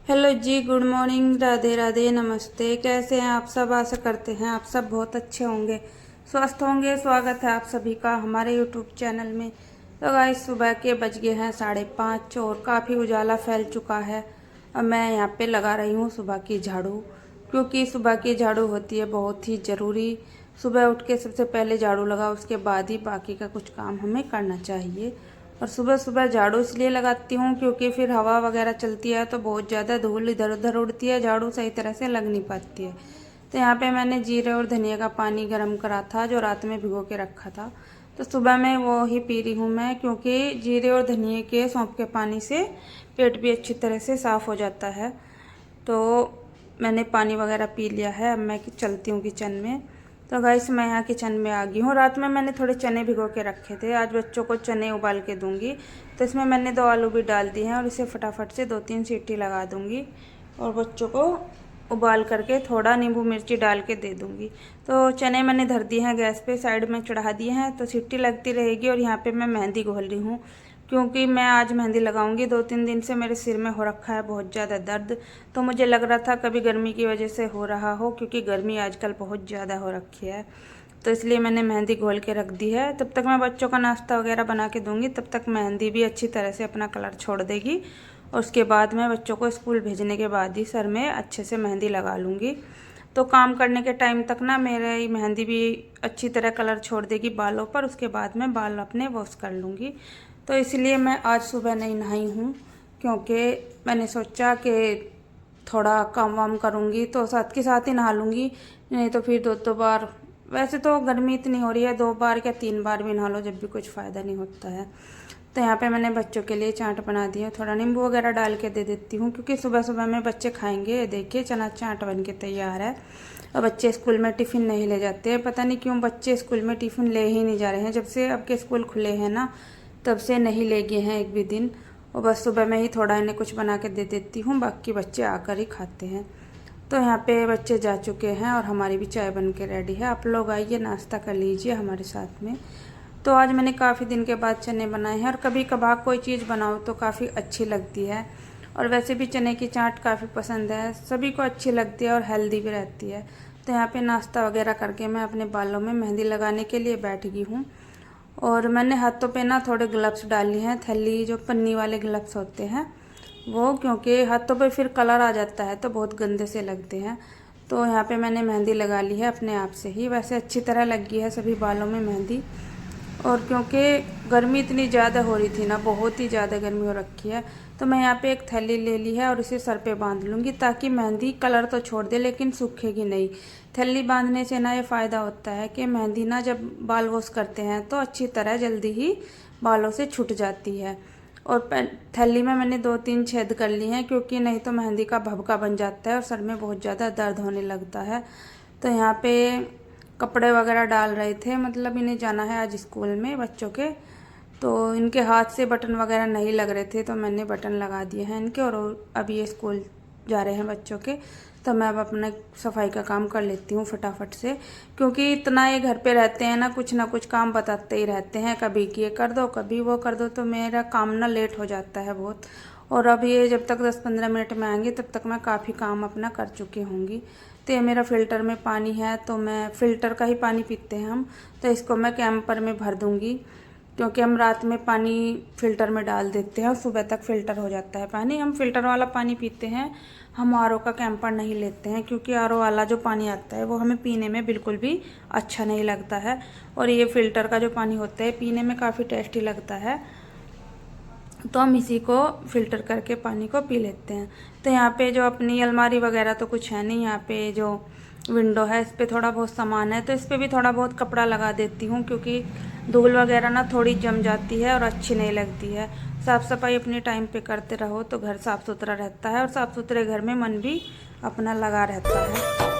Hello जी, good morning, Radhe Radhe, नमस्ते। कैसे हैं आप सब? आशा करते हैं आप सब बहुत अच्छे होंगे, स्वस्थ होंगे। स्वागत है आप सभी का हमारे यूट्यूब चैनल में। तो गाइस, सुबह के बज गए हैं 5:30 और काफ़ी उजाला फैल चुका है। अब मैं यहाँ पे लगा रही हूँ सुबह की झाड़ू, क्योंकि सुबह की झाड़ू होती है बहुत ही ज़रूरी। सुबह उठ के सबसे पहले झाड़ू लगाओ, उसके बाद ही बाकी का कुछ काम हमें करना चाहिए। और सुबह सुबह झाड़ू इसलिए लगाती हूँ क्योंकि फिर हवा वगैरह चलती है तो बहुत ज़्यादा धूल इधर उधर उड़ती है, झाड़ू सही तरह से लग नहीं पाती है। तो यहाँ पे मैंने जीरे और धनिया का पानी गर्म करा था, जो रात में भिगो के रखा था। तो सुबह में वो ही पी रही हूँ मैं, क्योंकि जीरे और धनिए के सौंफ के पानी से पेट भी अच्छी तरह से साफ़ हो जाता है। तो मैंने पानी वगैरह पी लिया है। अब मैं चलती हूँ किचन में। तो गाइस, मैं यहाँ किचन में आ गई हूँ। रात में मैंने थोड़े चने भिगो के रखे थे, आज बच्चों को चने उबाल के दूंगी। तो इसमें मैंने 2 आलू भी डाल दिए हैं और इसे फटाफट से 2-3 सीटी लगा दूंगी और बच्चों को उबाल करके थोड़ा नींबू मिर्ची डाल के दे दूंगी। तो चने मैंने धर दिए हैं गैस पे, साइड में चढ़ा दिए हैं, तो सीटी लगती रहेगी। और यहाँ पे मैं मेहंदी घोल रही हूँ, क्योंकि मैं आज मेहंदी लगाऊंगी। 2-3 दिन से मेरे सिर में हो रखा है बहुत ज़्यादा दर्द। तो मुझे लग रहा था कभी गर्मी की वजह से हो रहा हो, क्योंकि गर्मी आजकल बहुत ज़्यादा हो रखी है। तो इसलिए मैंने मेहंदी घोल के रख दी है। तब तक मैं बच्चों का नाश्ता वगैरह बना के दूंगी, तब तक मेहंदी भी अच्छी तरह से अपना कलर छोड़ देगी। और उसके बाद मैं बच्चों को स्कूल भेजने के बाद ही सर में अच्छे से मेहंदी लगा लूँगी। तो काम करने के टाइम तक ना मेरी मेहंदी भी अच्छी तरह कलर छोड़ देगी बालों पर। उसके बाद मैं बाल अपने वॉश कर लूँगी। तो इसलिए मैं आज सुबह नहीं नहाई हूँ, क्योंकि मैंने सोचा कि थोड़ा काम वाम करूँगी तो साथ के साथ ही नहा लूँगी, नहीं तो फिर 2-2 बार। वैसे तो गर्मी इतनी हो रही है, 2 बार या 3 बार भी नहा लो जब भी कुछ फ़ायदा नहीं होता है। तो यहाँ पे मैंने बच्चों के लिए चाट बना दी है, थोड़ा नींबू वगैरह डाल के दे देती हूँ, क्योंकि सुबह सुबह में बच्चे खाएंगे। देखिए, चना चाट बन के तैयार है। और बच्चे स्कूल में टिफ़िन नहीं ले जाते हैं, पता नहीं क्यों बच्चे स्कूल में टिफ़िन ले ही नहीं जा रहे हैं। जब से अब के स्कूल खुले हैं ना, तब से नहीं ले गए हैं एक भी दिन। और बस सुबह में ही थोड़ा इन्हें कुछ बना के दे देती हूँ, बाकी बच्चे आकर ही खाते हैं। तो यहाँ पे बच्चे जा चुके हैं और हमारी भी चाय बन के रेडी है। आप लोग आइए, नाश्ता कर लीजिए हमारे साथ में। तो आज मैंने काफ़ी दिन के बाद चने बनाए हैं, और कभी कभार कोई चीज़ बनाओ तो काफ़ी अच्छी लगती है। और वैसे भी चने की चाट काफ़ी पसंद है, सभी को अच्छी लगती है और हेल्दी भी रहती है। तो यहाँ पे नाश्ता वगैरह करके मैं अपने बालों में मेहंदी लगाने के लिए बैठ गई हूँ। और मैंने हाथों पे ना थोड़े ग्लव्स डाली हैं, थैली जो पन्नी वाले ग्लव्स होते हैं वो, क्योंकि हाथों पे फिर कलर आ जाता है तो बहुत गंदे से लगते हैं। तो यहाँ पे मैंने मेहंदी लगा ली है अपने आप से ही, वैसे अच्छी तरह लगी है सभी बालों में मेहंदी। और क्योंकि गर्मी इतनी ज़्यादा हो रही थी ना, बहुत ही ज़्यादा गर्मी हो रखी है, तो मैं यहाँ पे एक थैली ले ली है और इसे सर पे बांध लूँगी, ताकि मेहंदी कलर तो छोड़ दे लेकिन सूखेगी नहीं। थैली बांधने से ना ये फ़ायदा होता है कि मेहंदी ना जब बाल वॉश करते हैं तो अच्छी तरह जल्दी ही बालों से छूट जाती है। और थैली में मैंने 2-3 छेद कर लिए हैं, क्योंकि नहीं तो मेहंदी का भभका बन जाता है और सर में बहुत ज़्यादा दर्द होने लगता है। तो यहाँ पे कपड़े वगैरह डाल रहे थे, मतलब इन्हें जाना है आज स्कूल में बच्चों के। तो इनके हाथ से बटन वगैरह नहीं लग रहे थे, तो मैंने बटन लगा दिए हैं इनके। और अब ये स्कूल जा रहे हैं बच्चों के, तो मैं अब अपने सफाई का काम कर लेती हूँ फटाफट से, क्योंकि इतना ये घर पे रहते हैं ना कुछ काम बताते ही रहते हैं, कभी ये कर दो कभी वो कर दो, तो मेरा काम ना लेट हो जाता है बहुत। और अब ये जब तक 10-15 मिनट में आएंगे तब तक मैं काफ़ी काम अपना कर चुकी होंगी। तो ये मेरा फ़िल्टर में पानी है, तो मैं फ़िल्टर का ही पानी पीते हैं हम, तो इसको मैं कैंपर में भर दूँगी, क्योंकि हम रात में पानी फ़िल्टर में डाल देते हैं और सुबह तक फ़िल्टर हो जाता है पानी। हम फ़िल्टर वाला पानी पीते हैं, हम आरओ का कैंपर नहीं लेते हैं, क्योंकि आरओ वाला जो पानी आता है वो हमें पीने में बिल्कुल भी अच्छा नहीं लगता है। और ये फ़िल्टर का जो पानी होता है पीने में काफ़ी टेस्टी लगता है, तो हम इसी को फ़िल्टर करके पानी को पी लेते हैं। तो यहाँ पे जो अपनी अलमारी वगैरह तो कुछ है नहीं, यहाँ पे जो विंडो है इस पे थोड़ा बहुत सामान है, तो इस पे भी थोड़ा बहुत कपड़ा लगा देती हूँ, क्योंकि धूल वगैरह ना थोड़ी जम जाती है और अच्छी नहीं लगती है। साफ़ सफाई अपने टाइम पे करते रहो तो घर साफ़ सुथरा रहता है, और साफ़ सुथरे घर में मन भी अपना लगा रहता है।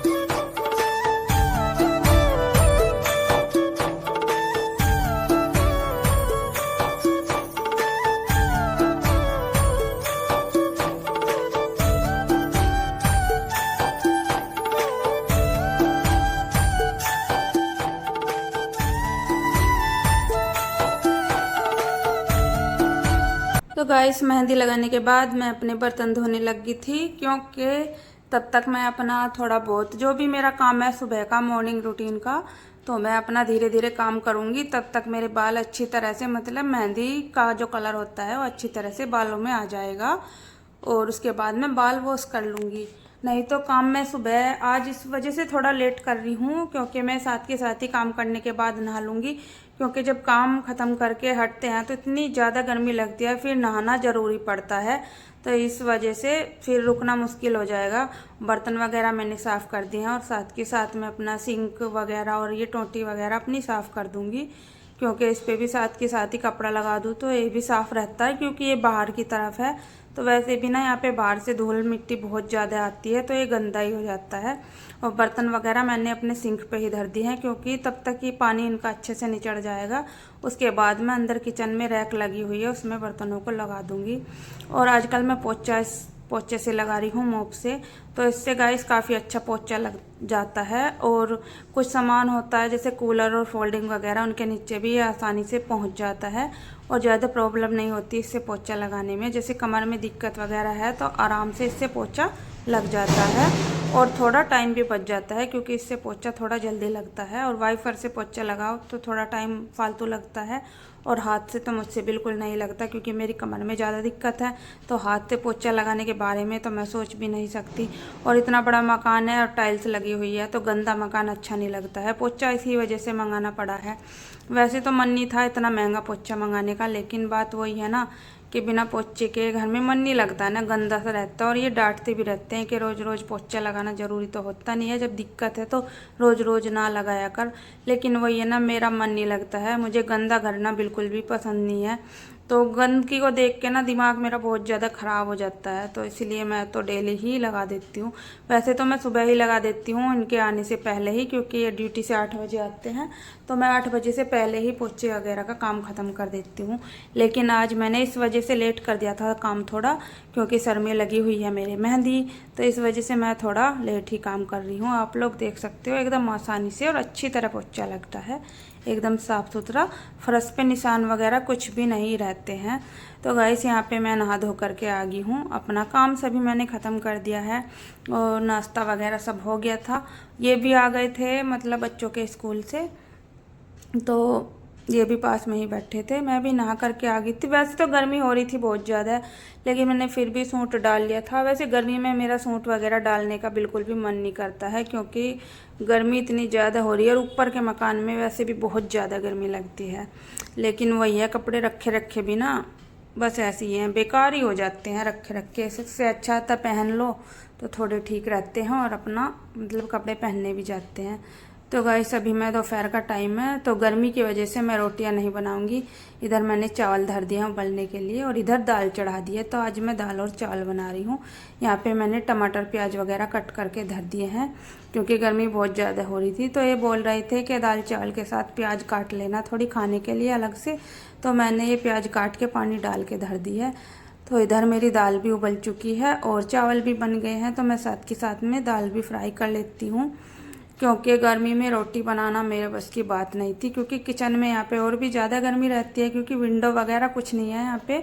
तो गाइस मेहंदी लगाने के बाद मैं अपने बर्तन धोने लग गई थी, क्योंकि तब तक मैं अपना थोड़ा बहुत जो भी मेरा काम है सुबह का मॉर्निंग रूटीन का, तो मैं अपना धीरे धीरे काम करूँगी। तब तक मेरे बाल अच्छी तरह से, मतलब मेहंदी का जो कलर होता है वो अच्छी तरह से बालों में आ जाएगा, और उसके बाद मैं बाल वॉश कर लूँगी। नहीं तो काम मैं सुबह आज इस वजह से थोड़ा लेट कर रही हूँ, क्योंकि मैं साथ के साथ ही काम करने के बाद नहा लूँगी। क्योंकि जब काम ख़त्म करके हटते हैं तो इतनी ज़्यादा गर्मी लगती है, फिर नहाना ज़रूरी पड़ता है, तो इस वजह से फिर रुकना मुश्किल हो जाएगा। बर्तन वगैरह मैंने साफ़ कर दिए हैं, और साथ के साथ मैं अपना सिंक वगैरह और ये टोंटी वगैरह अपनी साफ़ कर दूँगी, क्योंकि इस पर भी साथ के साथ ही कपड़ा लगा दूँ तो ये भी साफ़ रहता है, क्योंकि ये बाहर की तरफ है। तो वैसे भी ना यहाँ पे बाहर से धूल मिट्टी बहुत ज़्यादा आती है, तो ये गंदा ही हो जाता है। और बर्तन वगैरह मैंने अपने सिंक पे ही धर दी हैं, क्योंकि तब तक ये पानी इनका अच्छे से निचड़ जाएगा। उसके बाद मैं अंदर किचन में रैक लगी हुई है उसमें बर्तनों को लगा दूँगी। और आजकल मैं पोचे से लगा रही हूँ, मोप से, तो इससे गाइस काफ़ी अच्छा पोचा लग जाता है। और कुछ सामान होता है जैसे कूलर और फोल्डिंग वगैरह, उनके नीचे भी आसानी से पहुँच जाता है, और ज़्यादा प्रॉब्लम नहीं होती इससे पोचा लगाने में। जैसे कमर में दिक्कत वगैरह है तो आराम से इससे पोचा लग जाता है, और थोड़ा टाइम भी बच जाता है, क्योंकि इससे पोचा थोड़ा जल्दी लगता है। और वाइपर से पोचा लगाओ तो थोड़ा टाइम फालतू लगता है, और हाथ से तो मुझसे बिल्कुल नहीं लगता, क्योंकि मेरी कमर में ज़्यादा दिक्कत है। तो हाथ से पोचा लगाने के बारे में तो मैं सोच भी नहीं सकती। और इतना बड़ा मकान है और टाइल्स लगी हुई है, तो गंदा मकान अच्छा नहीं लगता है। पोचा इसी वजह से मंगाना पड़ा है। वैसे तो मन नहीं था इतना महंगा पोचा मंगाने का, लेकिन बात वही है ना कि बिना पोचे के घर में मन नहीं लगता है ना, गंदा सा रहता है। और ये डांटते भी रहते हैं कि रोज़ रोज़ पोचा लगाना ज़रूरी तो होता नहीं है, जब दिक्कत है तो रोज़ रोज़ ना लगाया कर। लेकिन वही है ना, मेरा मन नहीं लगता है, मुझे गंदा घर ना बिल्कुल भी पसंद नहीं है। तो गंदगी को देख के ना दिमाग मेरा बहुत ज़्यादा ख़राब हो जाता है, तो इसलिए मैं तो डेली ही लगा देती हूँ। वैसे तो मैं सुबह ही लगा देती हूँ इनके आने से पहले ही, क्योंकि ये ड्यूटी से 8 बजे आते हैं, तो मैं 8 बजे से पहले ही पोछे वगैरह का काम ख़त्म कर देती हूँ। लेकिन आज मैंने इस वजह से लेट कर दिया था काम थोड़ा, क्योंकि सर में लगी हुई है मेरी मेहंदी, तो इस वजह से मैं थोड़ा लेट ही काम कर रही हूँ। आप लोग देख सकते हो एकदम आसानी से और अच्छी तरह पोछा लगता है, एकदम साफ़ सुथरा, फर्श पे निशान वगैरह कुछ भी नहीं रहते हैं। तो गाइस यहाँ पे मैं नहा धो करके आ गई हूँ, अपना काम सभी मैंने ख़त्म कर दिया है, और नाश्ता वगैरह सब हो गया था। ये भी आ गए थे, मतलब बच्चों के स्कूल से, तो ये भी पास में ही बैठे थे। मैं भी नहा करके आ गई थी। वैसे तो गर्मी हो रही थी बहुत ज़्यादा, लेकिन मैंने फिर भी सूट डाल लिया था। वैसे गर्मी में मेरा सूट वगैरह डालने का बिल्कुल भी मन नहीं करता है, क्योंकि गर्मी इतनी ज़्यादा हो रही है, और ऊपर के मकान में वैसे भी बहुत ज़्यादा गर्मी लगती है। लेकिन वही है, कपड़े रखे रखे भी ना बस ऐसे ही हैं, बेकार ही हो जाते हैं रखे रखे। इससे अच्छा था पहन लो तो थोड़े ठीक रहते हैं, और अपना मतलब कपड़े पहनने भी जाते हैं। तो गाइस अभी मैं दोपहर का टाइम है, तो गर्मी की वजह से मैं रोटियां नहीं बनाऊंगी। इधर मैंने चावल धर दिए हैं उबलने के लिए, और इधर दाल चढ़ा दी है। तो आज मैं दाल और चावल बना रही हूँ। यहाँ पे मैंने टमाटर प्याज वगैरह कट करके धर दिए हैं, क्योंकि गर्मी बहुत ज़्यादा हो रही थी। तो ये बोल रहे थे कि दाल चावल के साथ प्याज काट लेना थोड़ी खाने के लिए अलग से, तो मैंने ये प्याज काट के पानी डाल के धर दी है। तो इधर मेरी दाल भी उबल चुकी है और चावल भी बन गए हैं, तो मैं साथ के साथ में दाल भी फ्राई कर लेती हूँ, क्योंकि गर्मी में रोटी बनाना मेरे बस की बात नहीं थी। क्योंकि किचन में यहाँ पे और भी ज़्यादा गर्मी रहती है, क्योंकि विंडो वगैरह कुछ नहीं है यहाँ पे,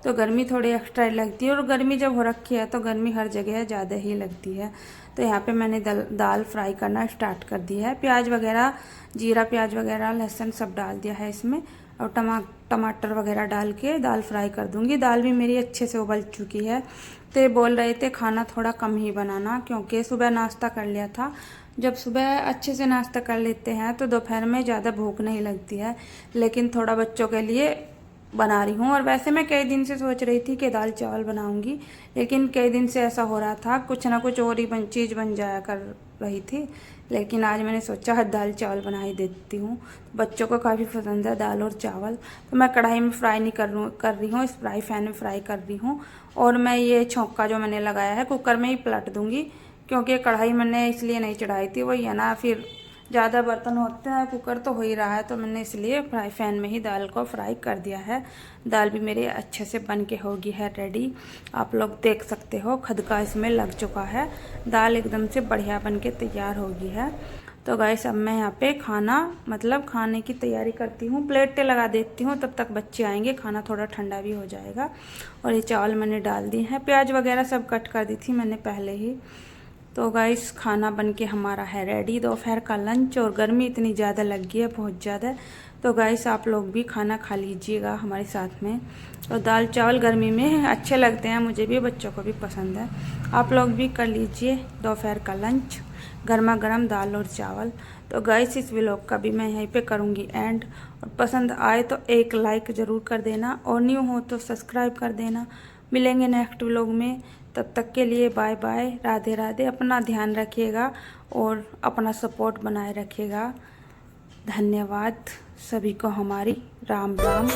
तो गर्मी थोड़ी एक्स्ट्रा लगती है। और गर्मी जब हो रखी है तो गर्मी हर जगह ज़्यादा ही लगती है। तो यहाँ पे मैंने दाल फ्राई करना स्टार्ट कर दिया है। प्याज वगैरह, जीरा प्याज वगैरह, लहसुन सब डाल दिया है इसमें, और टमाटर वगैरह डाल के दाल फ्राई कर दूँगी। दाल भी मेरी अच्छे से उबल चुकी है। तो ये बोल रहे थे खाना थोड़ा कम ही बनाना, क्योंकि सुबह नाश्ता कर लिया था। जब सुबह अच्छे से नाश्ता कर लेते हैं तो दोपहर में ज़्यादा भूख नहीं लगती है, लेकिन थोड़ा बच्चों के लिए बना रही हूँ। और वैसे मैं कई दिन से सोच रही थी कि दाल चावल बनाऊंगी, लेकिन कई दिन से ऐसा हो रहा था कुछ ना कुछ और ही चीज़ बन जाया कर रही थी। लेकिन आज मैंने सोचा दाल चावल बना ही देती हूँ। बच्चों को काफ़ी पसंद है दाल और चावल। तो मैं कढ़ाई में फ्राई नहीं कर रही हूँ, इस फ्राई पैन में फ्राई कर रही हूँ। और मैं ये छौंका जो मैंने लगाया है कुकर में ही पलट दूँगी, क्योंकि कढ़ाई मैंने इसलिए नहीं चढ़ाई थी, वही है ना, फिर ज़्यादा बर्तन होते हैं, कुकर तो हो ही रहा है, तो मैंने इसलिए फ्राई पैन में ही दाल को फ्राई कर दिया है। दाल भी मेरी अच्छे से बन के होगी है रेडी। आप लोग देख सकते हो खदका इसमें लग चुका है, दाल एकदम से बढ़िया बन के तैयार होगी है। तो गाइस अब मैं यहाँ पे खाना मतलब खाने की तैयारी करती हूँ, प्लेटें लगा देती हूँ, तब तक बच्चे आएंगे, खाना थोड़ा ठंडा भी हो जाएगा। और ये चावल मैंने डाल दिए हैं, प्याज वगैरह सब कट कर दी थी मैंने पहले ही। तो गाइस खाना बनके हमारा है रेडी, दोपहर का लंच। और गर्मी इतनी ज़्यादा लग गई है, बहुत ज़्यादा। तो गाइस आप लोग भी खाना खा लीजिएगा हमारे साथ में। और दाल चावल गर्मी में अच्छे लगते हैं, मुझे भी, बच्चों को भी पसंद है। आप लोग भी कर लीजिए दोपहर का लंच, गर्मा गर्म दाल और चावल। तो गाइस इस व्लॉग का भी मैं यहीं पे करूँगी एंड। और पसंद आए तो एक लाइक ज़रूर कर देना, और न्यू हो तो सब्सक्राइब कर देना। मिलेंगे नेक्स्ट व्लॉग में, तब तक के लिए बाय बाय, राधे राधे। अपना ध्यान रखिएगा और अपना सपोर्ट बनाए रखिएगा। धन्यवाद सभी को, हमारी राम राम।